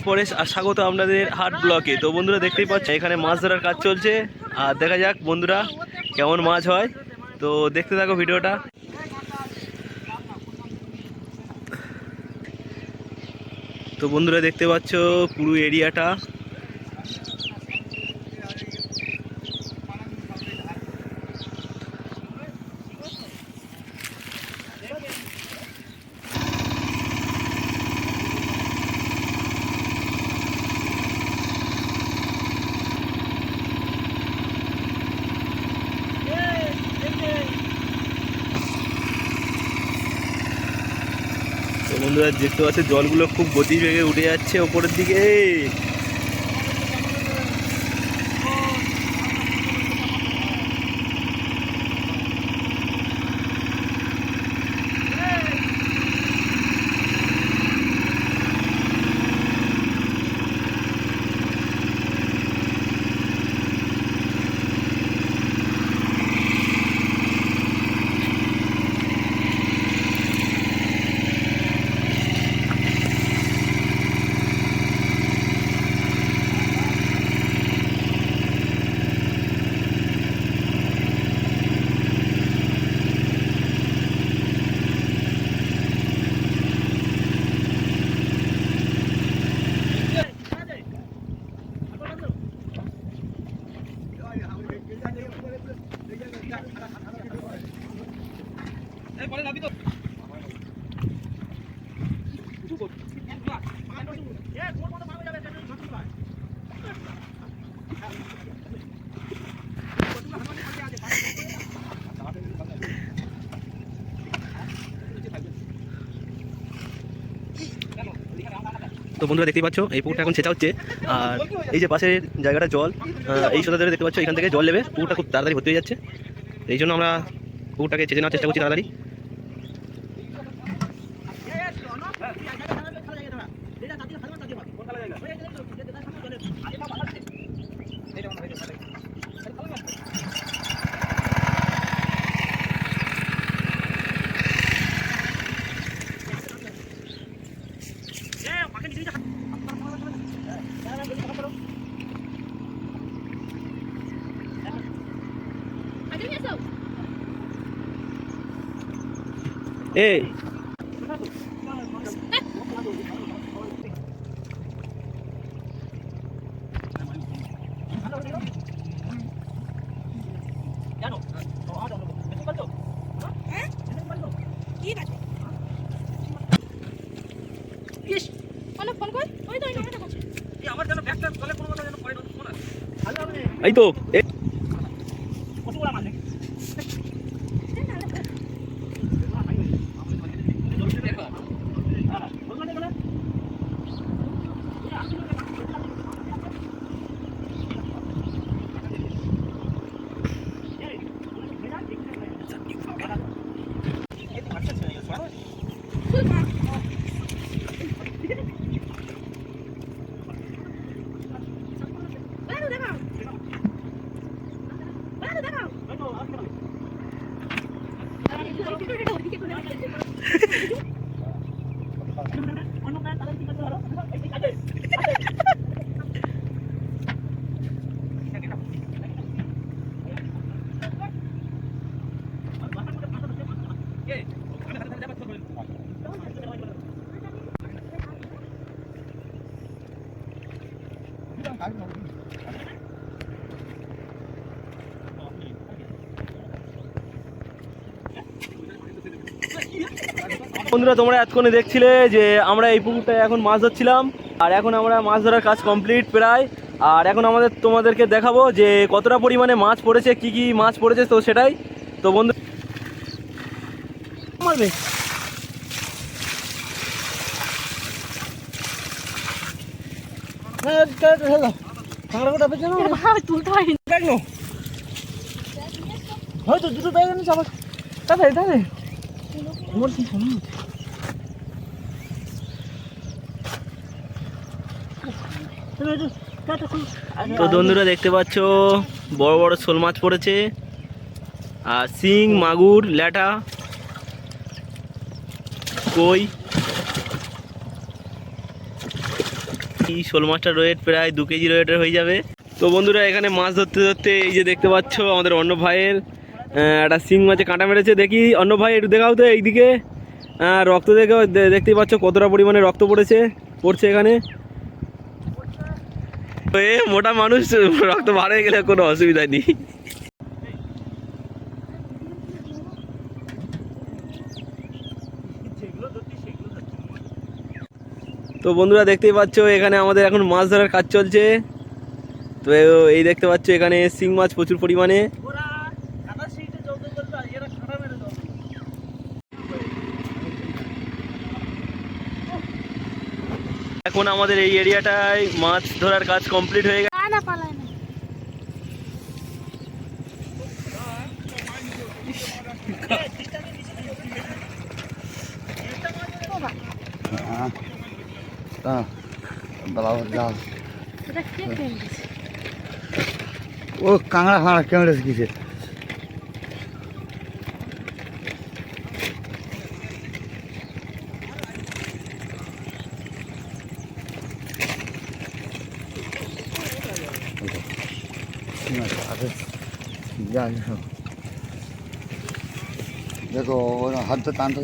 পরে স্বাগত আপনাদের হাট ব্লকে। তো বন্ধুরা দেখতেই পাচ্ছেন এখানে মাছ ধরার কাজ চলছে, আর দেখা যাক বন্ধুরা কেমন মাছ হয়। তো দেখতে থাকো ভিডিওটা। তো বন্ধুরা দেখতে পাচ্ছ পুরো এরিয়াটা। তো বন্ধুরা দেখতে পাচ্ছে জলগুলো খুব গতিবেগে উঠে যাচ্ছে ওপরের দিকে। তো বন্ধুরা দেখতেই পাচ্ছ এই পুকুরটা এখন ছেঁচা হচ্ছে, আর এই যে পাশের জায়গাটা জল, এই সোজা ধরে দেখতে পাচ্ছ এখান থেকে জল নেবে, পুকুরটা খুব তাড়াতাড়ি ভর্তি হয়ে যাচ্ছে। এই জন্য আমরা পুকুরটাকে ছেঁচে নেওয়ার চেষ্টা করছি তাড়াতাড়ি। এই এই তো বন্ধুরা তোমরা এতক্ষণে দেখছিলে যে আমরা এই পুকুরটায় এখন মাছ ধরছিলাম, আর এখন আমরা মাছ ধরার কাজ কমপ্লিট প্রায়। আর এখন তোমাদেরকে দেখাবো যে কতটা পরিমাণে মাছ পড়েছে, কি কি মাছ পড়েছে, তো সেটাই। তো বন্ধু মারবে হয়তো দুটো ব্যাগ আবার তাড়াতাড়ি তাড়াতাড়ি। তো বন্ধুরা দেখতে পাচ্ছ বড় বড় শোল মাছ পড়েছে, আর শিং, মাগুর, ল্যাটা, কই, শোল মাছটার ওয়েট প্রায় 2 কেজি ওয়েটের হয়ে যাবে। তো বন্ধুরা এখানে মাছ ধরতে ধরতে এই যে দেখতে পাচ্ছ আমাদের অন্য ভাইয়ের একটা শিং মাছে কাঁটা মেরেছে। দেখি অন্য ভাই একটু দেখাও তো এইদিকে। রক্ত দেখতেই পাচ্ছ কতটা পরিমাণে রক্ত পড়ছে এখানে। এ মোটা মানুষ, রক্ত বার হয়ে গেলে কোনো অসুবিধা নেই। তো বন্ধুরা দেখতেই পাচ্ছ এখানে আমাদের এখন মাছ ধরার কাজ চলছে। তো এই দেখতে পাচ্ছ এখানে শিং মাছ প্রচুর পরিমাণে। এখন আমাদের এই এরিয়াটায় মাছ ধরার কাজ কমপ্লিট হয়ে গেছে। ও কাঁকড়া ফাঁড়া কেমড়েছে কিসে? দেখো হাতটা টানতে